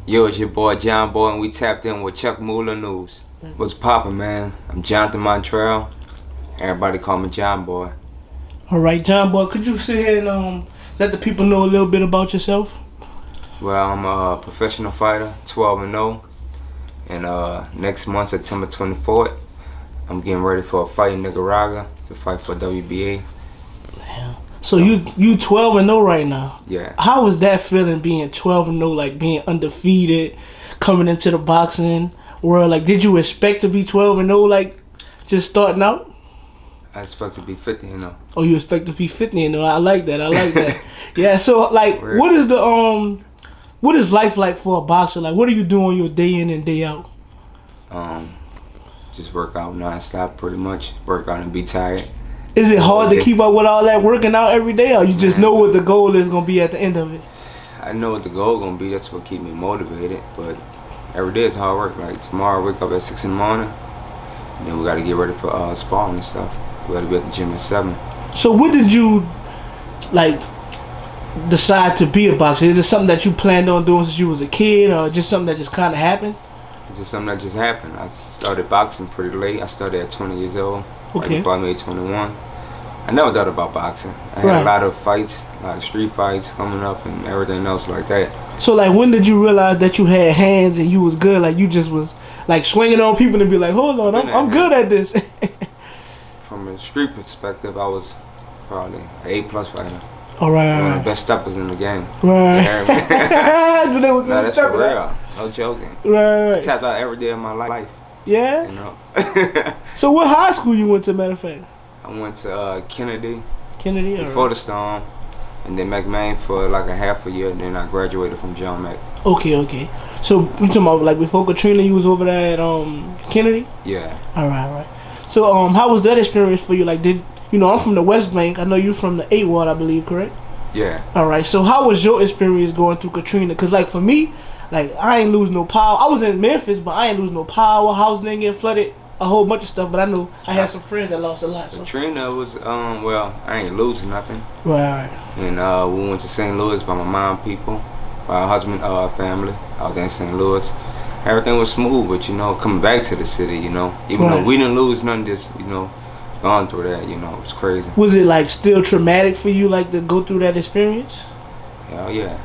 Yo, it's your boy John Boy, and we tapped in with Chuck Moolah News. What's poppin', man? I'm Jonathan Montreal. Everybody call me John Boy. All right, John Boy, could you sit here and let the people know a little bit about yourself? Well, I'm a professional fighter, 12-0. And next month, September 24th, I'm getting ready for a fight in Nicaragua to fight for WBA. Yeah. So you 12-0 right now. Yeah. How was that feeling being 12-0, like being undefeated, coming into the boxing world? Like, did you expect to be 12-0, like just starting out? I expect to be 50-0. Oh, you expect to be 50-0? I like that. I like that. Yeah. So, like, Weird. what is life like for a boxer? Like, what are you doing your day in and day out? Just work out non-stop, pretty much. Work out and be tired. Is it hard to keep up with all that working out every day, or you just know what the goal is gonna be at the end of it? I know what the goal gonna be. That's what keep me motivated. But every day is hard work. Like tomorrow, I wake up at 6 in the morning, and then we gotta get ready for sparring and stuff. We gotta be at the gym at 7. So when did you like decide to be a boxer? Is it something that you planned on doing since you was a kid, or just something that just kind of happened? It's just something that just happened. I started boxing pretty late. I started at 20 years old. Okay. Right before I made 21. I never thought about boxing. I had a lot of fights, a lot of street fights coming up and everything else like that. So like, when did you realize that you had hands and you was good? Like, you just was like swinging on people and be like, hold on, I'm good at this. From a street perspective, I was probably an A+ fighter. All right. One of the best steppers in the game. Right. No, that's for real. No joking. Right. I tapped out every day of my life. Yeah. You know. So what high school you went to, matter of fact? I went to Kennedy. Kennedy. Before the Storm, and then McMain for like a half a year. And then I graduated from John Mack. Okay. So you talking about like before Katrina, you was over there at Kennedy? Yeah. All right. So how was that experience for you? Like, I'm from the West Bank. I know you from the 8th Ward, I believe, correct? Yeah. All right. So how was your experience going through Katrina? Cause like for me, like I ain't lose no power. I was in Memphis, but I ain't lose no power. House didn't get flooded. A whole bunch of stuff, but I know I had some friends that lost a lot. So. Katrina was well, I ain't losing nothing. Right. And we went to St. Louis by my mom people, by her husband family out there in St. Louis. Everything was smooth, but coming back to the city, even though we didn't lose nothing, just gone through that, it was crazy. Was it like still traumatic for you, like to go through that experience? Hell yeah.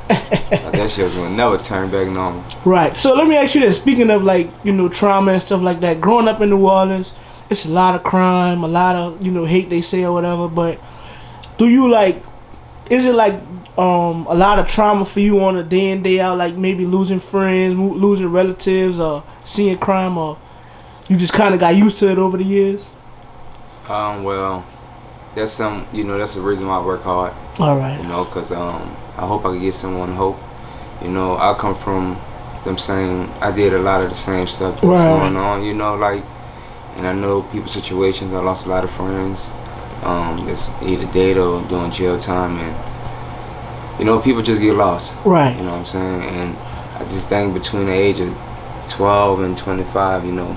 That shit was gonna never turn back normal. Right. So let me ask you this. Speaking of like, trauma and stuff like that, growing up in New Orleans, it's a lot of crime, a lot of, hate they say or whatever, but do you like, is it like a lot of trauma for you on a day in, day out, like maybe losing friends, losing relatives, or seeing crime, or you just kind of got used to it over the years? Well, that's that's the reason why I work hard. All right. Because I hope I can get someone hope. I come from them saying I did a lot of the same stuff that's going on, and I know people's situations. I lost a lot of friends. That's either dead or doing jail time, and people just get lost. Right. You know what I'm saying? And I just think between the age of 12 and 25, you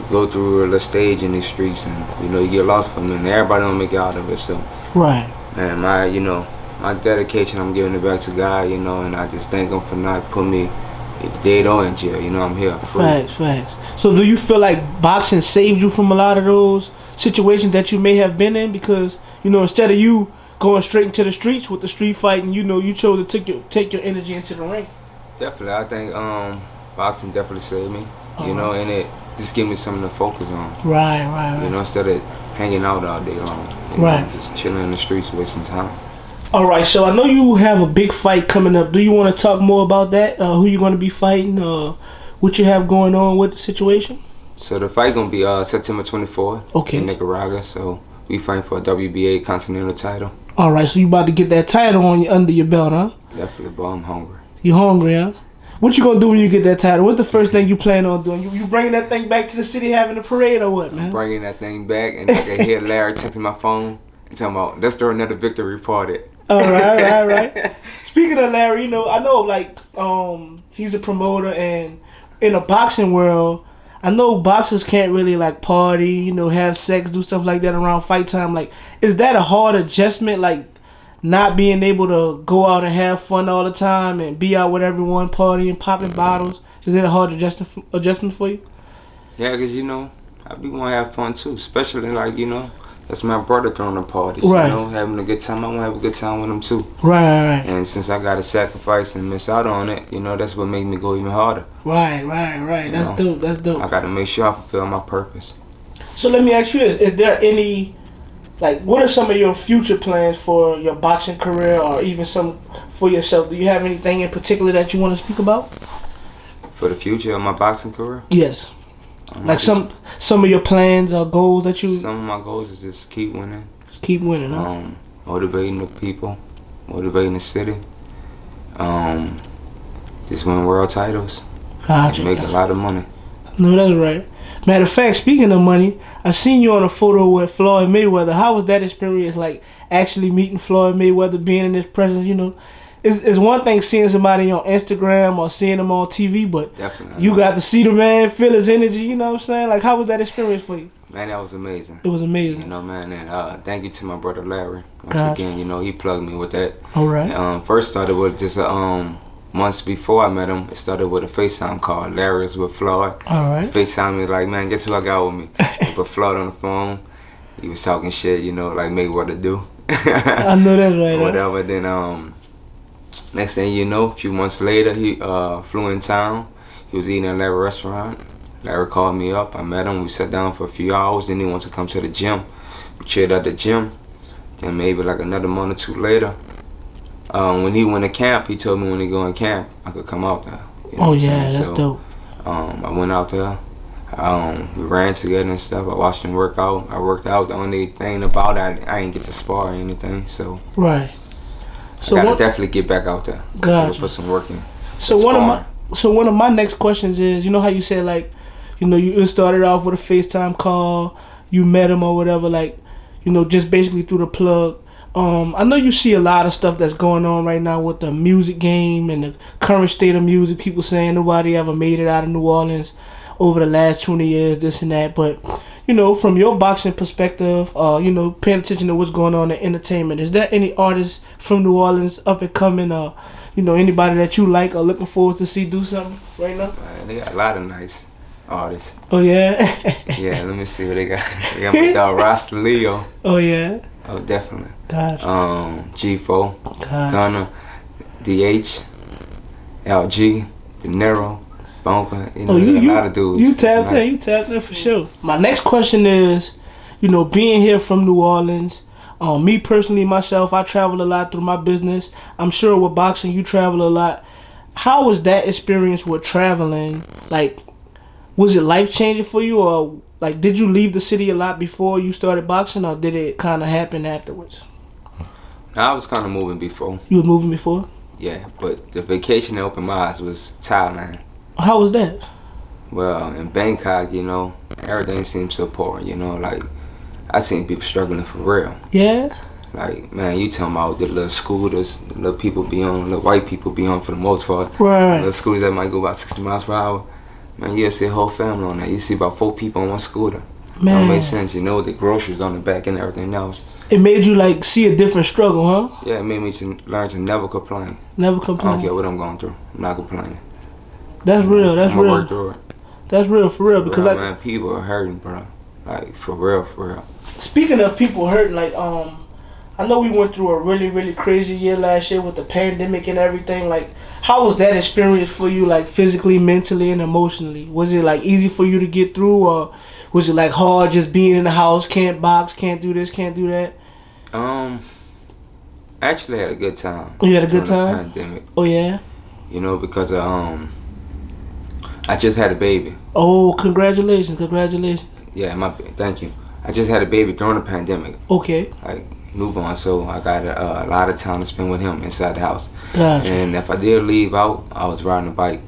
go through a stage in these streets, and you get lost from it, and everybody don't make it out of it. So, right. And my dedication, I'm giving it back to God, and I just thank Him for not putting me dead or in jail. I'm here free. Facts. So do you feel like boxing saved you from a lot of those situations that you may have been in? Because, instead of you going straight into the streets with the street fight, and you chose to take your energy into the ring. Definitely. I think boxing definitely saved me, and it just gave me something to focus on. Right. Instead of hanging out all day long. Just chilling in the streets, wasting time. All right, so I know you have a big fight coming up. Do you want to talk more about that? Who you going to be fighting? What you have going on with the situation? So the fight going to be September 24th in Nicaragua. So we fighting for a WBA Continental title. All right, so you about to get that title under your belt, huh? Definitely, but I'm hungry. You hungry, huh? What you gonna do when you get that title? What's the first thing you plan on doing? You bringing that thing back to the city, having a parade, or what, man? I'm bringing that thing back, and I can hear Larry texting my phone and talking about, let's do another victory party. All right. Speaking of Larry, I know like he's a promoter, and in the boxing world, I know boxers can't really like party, have sex, do stuff like that around fight time. Like, is that a hard adjustment? Like, not being able to go out and have fun all the time and be out with everyone, partying, popping bottles? Is it a hard adjustment for you? Yeah, because, you know, I be want to have fun too, especially like, you know, that's my brother throwing a party. Right. You know, having a good time. I want to have a good time with him too. Right. And since I got to sacrifice and miss out on it, you know, that's what make me go even harder. Right. That's dope. I got to make sure I fulfill my purpose. So let me ask you this. Is there any, like, what are some of your future plans for your boxing career or even some for yourself? Do you have anything in particular that you want to speak about? For the future of my boxing career? Yes. Like some of your plans or goals that you... Some of my goals is just keep winning. Just keep winning, huh? Motivating the people, motivating the city. Just win world titles. Gotcha. And make a lot of money. No, that's right. Matter of fact, speaking of money, I seen you on a photo with Floyd Mayweather. How was that experience, like actually meeting Floyd Mayweather, being in his presence? You know, it's one thing seeing somebody on Instagram or seeing him on TV, but definitely you got to see the man, feel his energy. You know what I'm saying? Like, how was that experience for you? Man, that was amazing. It was amazing. You know, man, and thank you to my brother Larry. Once again, you know, he plugged me with that. All right. And, first started with just months before I met him, it started with a FaceTime call. Larry was with Floyd. All right. FaceTime me like, man, guess who I got with me? Put Floyd on the phone. He was talking shit, you know, like mayweather do. I know that's right. Whatever. Then next thing you know, a few months later, he flew in town. He was eating at Larry's restaurant. Larry called me up. I met him. We sat down for a few hours. Then he wanted to come to the gym. We chilled at the gym. Then maybe like another month or two later, when he went to camp, he told me when he go in camp, I could come out there. You know that's dope. I went out there. We ran together and stuff. I watched him work out. I worked out. The only thing about it, I ain't get to spar or anything. So right. So I gotta definitely get back out there. Gotcha. So put some work in. So one of my next questions is, you know how you said, like, you know, you started off with a FaceTime call, you met him or whatever, like, you know, just basically through the plug. I know you see a lot of stuff that's going on right now with the music game and the current state of music. People saying nobody ever made it out of New Orleans over the last 20 years, this and that. But, you know, from your boxing perspective, you know, paying attention to what's going on in entertainment, is there any artists from New Orleans up and coming, or, you know, anybody that you like or looking forward to see do something right now? Man, they got a lot of nice artists. Oh, yeah? Yeah, let me see what they got. They got my dog Rasta Leo. Oh, yeah? Oh, definitely. Gotcha. G4, Gunna, DH, LG, De Niro, Bonka. You know, a lot of dudes. You tapped in for sure. My next question is, you know, being here from New Orleans, me personally, myself, I travel a lot through my business. I'm sure with boxing, you travel a lot. How was that experience with traveling? Like, was it life-changing for you, or like, did you leave the city a lot before you started boxing, or did it kind of happen afterwards? I was kind of moving before. You were moving before? Yeah, but the vacation that opened my eyes was Thailand. How was that? Well, in Bangkok, you know, everything seems so poor, you know, like, I seen people struggling for real. Yeah? Like, man, you talking about the little scooters, the little people be on, little white people be on for the most part. Right. The little scooters that might go about 60 miles per hour. Man, you'll see a whole family on that. You see about 4 people on one scooter. Man. Don't make sense, you know, with the groceries on the back and everything else. It made you, like, see a different struggle, huh? Yeah, it made me to learn to never complain. Never complain. I don't care what I'm going through. I'm not complaining. That's real. That's I'm real. gonna work through it. That's real, for real. Because bro, man, people are hurting, bro. Like, for real, for real. Speaking of people hurting, like, I know we went through a really, really crazy year last year with the pandemic and everything. Like, how was that experience for you, like, physically, mentally, and emotionally? Was it, like, easy for you to get through, or was it, like, hard just being in the house, can't box, can't do this, can't do that? I actually had a good time. You had a good time? The pandemic. Oh, yeah? You know, because I just had a baby. Oh, congratulations, congratulations. Yeah, thank you. I just had a baby during the pandemic. Okay. Like, newborn, so I got a lot of time to spend with him inside the house. Gotcha. And if I did leave out, I was riding a bike.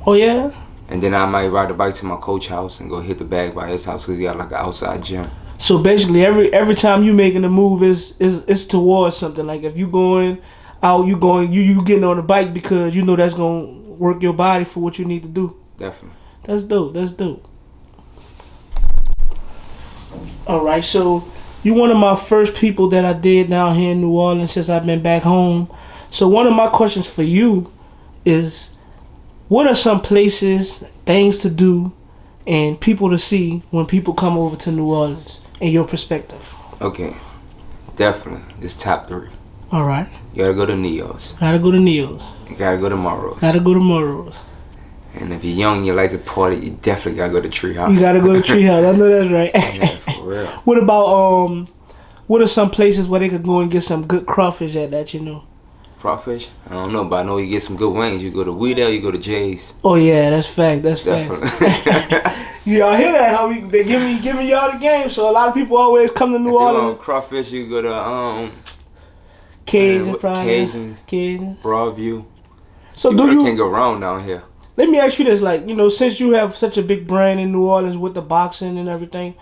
Oh, yeah? And then I might ride the bike to my coach house and go hit the bag by his house because he got like an outside gym. So basically, every time you making a move is towards something. Like, if you going out, you getting on the bike because you know that's gonna work your body for what you need to do. Definitely. That's dope. That's dope. All right. So You one of my first people that I did down here in New Orleans since I've been back home. So one of my questions for you is, what are some places, things to do, and people to see when people come over to New Orleans, in your perspective? Okay, definitely. It's top 3. All right. You gotta go to Neo's. Gotta go to Neo's. You gotta go to Morrow's. Gotta go to Morrow's. And if you're young and you like to party, you definitely gotta go to Treehouse. You gotta go to Treehouse. I know that's right. Yeah, for real. What about what are some places where they could go and get some good crawfish at that you know? Crawfish? I don't know, but I know you get some good wings. You go to Weedale, you go to Jay's. Oh yeah, that's fact. That's definitely. fact. Y'all hear that? How they giving y'all the game? So a lot of people always come to New Orleans. Crawfish, you go to Cajun, probably. Cajun. Broadview. So you can't go wrong down here. Let me ask you this, like, you know, since you have such a big brand in New Orleans with the boxing and everything,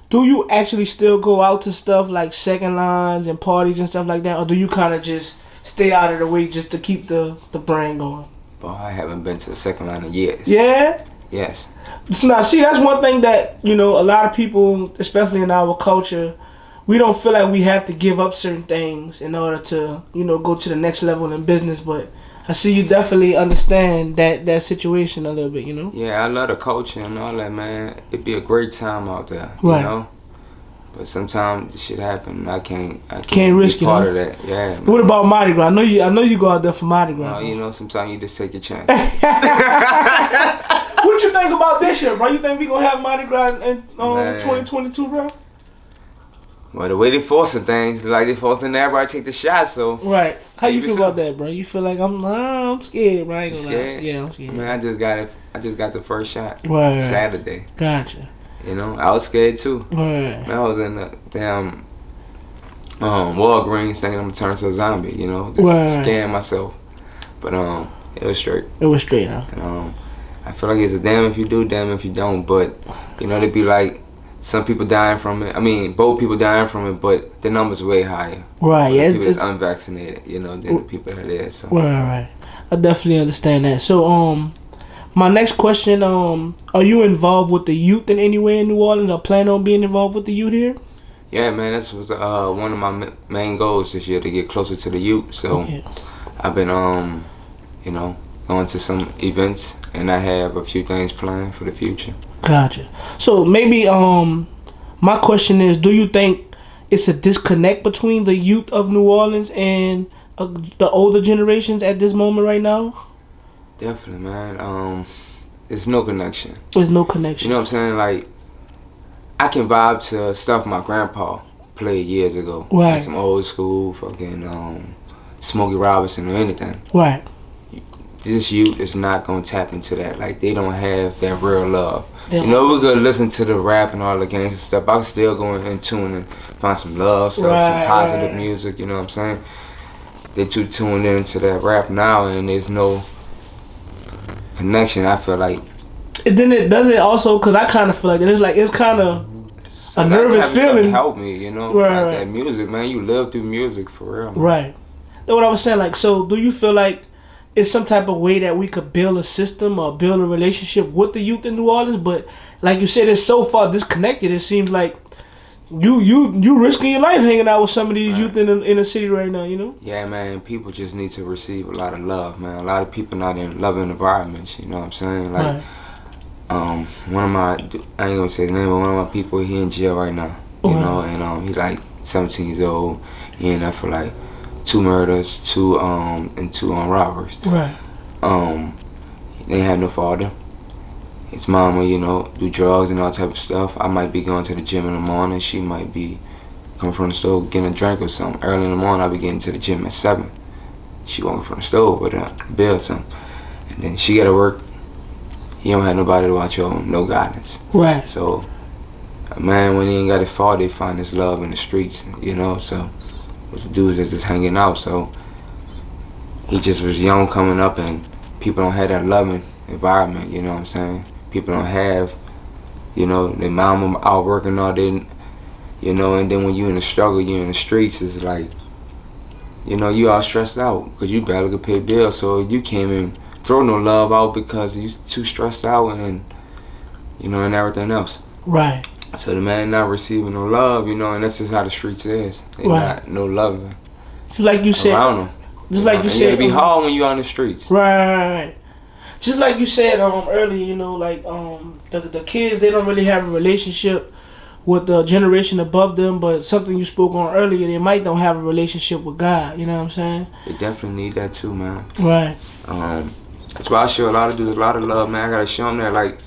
do you actually still go out to stuff like second lines and parties and stuff like that, or do you kind of just stay out of the way just to keep the brand going? Well, I haven't been to the second line in years. Yeah? Yes. Now, see, that's one thing that, you know, a lot of people, especially in our culture, we don't feel like we have to give up certain things in order to, you know, go to the next level in business, but I see you definitely understand that situation a little bit, you know? Yeah, I love the culture and all that, man. It'd be a great time out there, you know? But sometimes shit happen. I can't risk be part of that. Yeah. Man. What about Mardi Gras? I know you go out there for Mardi Gras. You know, sometimes you just take your chance. What you think about this year, bro? You think we gonna have Mardi Gras in 2022, bro? Well, the way they forcing things, like they forcing everybody to take the shot, so. Right. How you feel about that, bro? You feel like I'm scared, bro? I ain't gonna scared? lie. Yeah, I'm scared. Man, I just got the first shot. Right. Saturday. Gotcha. You know, I was scared too. Right. Man, I was in the damn Walgreens thinking I'm gonna turn into a zombie, you know, just scaring myself. But it was straight. It was straight, huh? And I feel like it's a damn if you do, damn if you don't. But you know, they'd be like some people dying from it. I mean, both people dying from it, but the numbers way higher. Right. Yeah. People that's unvaccinated, you know, than the people that are there. So. Right. I definitely understand that. So my next question, are you involved with the youth in any way in New Orleans, or plan on being involved with the youth here? Yeah, man, this was one of my main goals this year, to get closer to the youth. So I've been, you know, going to some events, and I have a few things planned for the future. Gotcha. So maybe my question is, do you think it's a disconnect between the youth of New Orleans and the older generations at this moment right now? Definitely, man. There's no connection. There's no connection. You know what I'm saying? Like, I can vibe to stuff my grandpa played years ago. Right. Like some old school fucking Smokey Robinson or anything. Right. This youth is not gonna tap into that. Like, they don't have that real love. Yeah. You know, we're gonna listen to the rap and all the gangster stuff. I can still go in tune and find some love stuff, some positive music. You know what I'm saying? They too tuned into that rap now, and there's no connection. I feel like. And then does it also, because I kind of feel like it's kind of a nervous feeling. Help me, you know, like that music, man. You live through music for real, man. Right. That's what I was saying. Like, so do you feel like it's some type of way that we could build a system or build a relationship with the youth in New Orleans? But like you said, it's so far disconnected. It seems like you risking your life hanging out with some of these youth in the city right now, you know? Yeah, man. People just need to receive a lot of love, man. A lot of people not in loving environments. You know what I'm saying? Like, one of my, I ain't gonna say his name, but one of my people, he in jail right now. You know, and he like 17 years old. He in there for like 2 murders, 2 robberies. Right. They had no father. His mama, you know, do drugs and all type of stuff. I might be going to the gym in the morning. She might be coming from the store getting a drink or something. Early in the morning, I'll be getting to the gym at 7. She walking from the store with a bill or something. And then she got to work. He don't have nobody to watch over him, no guidance. Right. So, a man, when he ain't got his father, he find his love in the streets, you know. So, with the dudes that's just hanging out. So, he just was young coming up, and people don't have that loving environment, you know what I'm saying? People don't have, you know, their mama out working all day, you know, and then when you in the struggle, you in the streets, it's like, you know, you all stressed out because you barely could pay bills, so you can't even throw no love out because you too stressed out and, you know, and everything else. Right. So the man not receiving no love, you know, and that's just how the streets is. They not no loving. Just like you said. Around them. Just like you said. It'll be hard when you on the streets. Right. Just like you said earlier, you know, like the kids, they don't really have a relationship with the generation above them, but something you spoke on earlier, they might don't have a relationship with God. You know what I'm saying? They definitely need that too, man. Right. That's why I show a lot of dudes a lot of love, man. I gotta show them that, like,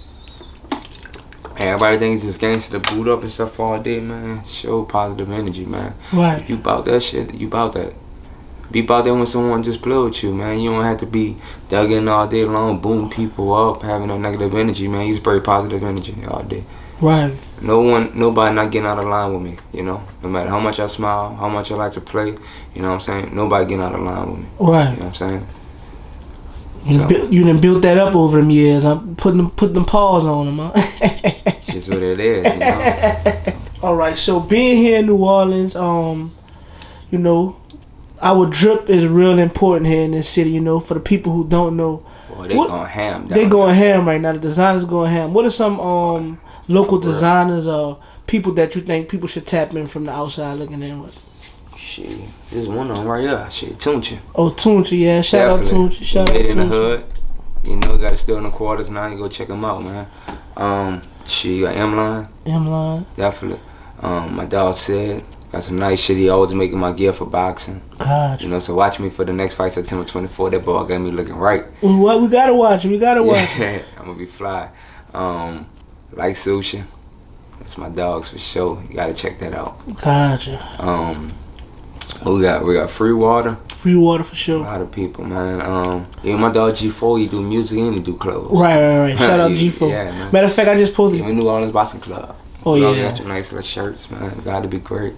everybody thinks it's gangster to boot up and stuff all day, man. Show positive energy, man. Right. If you bout that shit, you bout that. Be about that when someone just play with you, man. You don't have to be dug in all day long, booming people up, having no negative energy, man. You spray positive energy all day. Right. Nobody not getting out of line with me, you know. No matter how much I smile, how much I like to play, you know what I'm saying? Nobody getting out of line with me. Right. You know what I'm saying? You done built that up over them years. I'm putting them paws on them, huh? Just what it is, you know. All right. So being here in New Orleans, you know, our drip is real important here in this city. You know, for the people who don't know. Boy, they going ham. They going ham right now. The designers going ham. What are some local designers or people that you think people should tap in from the outside looking in with? Shit, there's one on right here. Shit, Tunchi. Oh, Tunchi, yeah. Shout out Tunchi. Shout out Tunchi. In the hood. You know, got to steal in the quarters now. You go check them out, man. She got M-Line. M-Line. Definitely. My dog said, got some nice shit. He always making my gear for boxing. Gotcha. You know, so watch me for the next fight, September 24th. That boy got me looking right. What we gotta watch? We gotta watch. Yeah, I'm gonna be fly. Like Sushi. That's my dogs for sure. You gotta check that out. Gotcha. We got Free Water. Free Water for sure. A lot of people, man. Even my dog G4, he do music and he do clothes. Right. Shout out G4. Yeah, man. Matter of fact, I just posted. Even New Orleans Boxing Club. Oh, yeah. Got some nice little shirts, man. Gotta be great.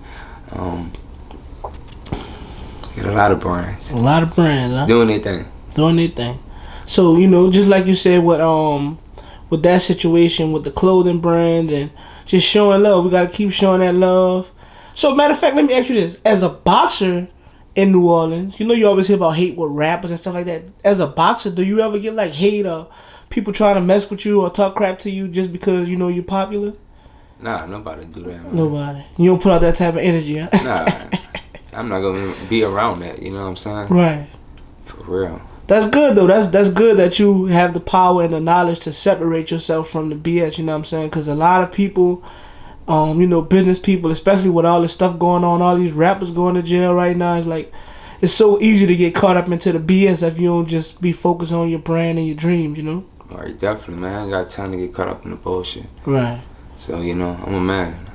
Get a lot of brands. A lot of brands, huh? Doing their thing. So, you know, just like you said with that situation with the clothing brands and just showing love, we gotta keep showing that love. So, matter of fact, let me ask you this: as a boxer in New Orleans, you know, you always hear about hate with rappers and stuff like that. As a boxer, do you ever get like hate or people trying to mess with you or talk crap to you just because you know you're popular? Nah, nobody do that, man. Nobody. You don't put out that type of energy, huh? Nah, I'm not gonna be around that. You know what I'm saying? Right. For real. That's good though. That's good that you have the power and the knowledge to separate yourself from the BS. You know what I'm saying? Because a lot of people, you know, business people, especially with all this stuff going on, all these rappers going to jail right now, it's like it's so easy to get caught up into the BS if you don't just be focused on your brand and your dreams. You know? Right, definitely, man. I ain't got time to get caught up in the bullshit. Right. So you know, I'm a man.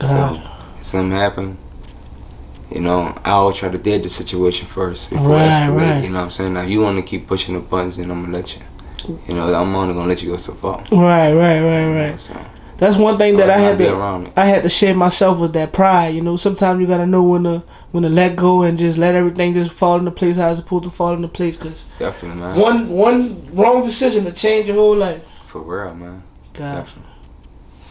So if something happen, you know, I always try to dead the situation first before it escalate. Right. You know what I'm saying? Now, if you want to keep pushing the buttons, then I'm gonna let you. You know, I'm only gonna let you go so far. Right. You know, so, that's one thing that I had to share myself with that pride. You know, sometimes you gotta know when to let go and just let everything just fall into place how it's supposed to fall into place. Cause definitely, man. One wrong decision to change your whole life. For real, man. God. Definitely.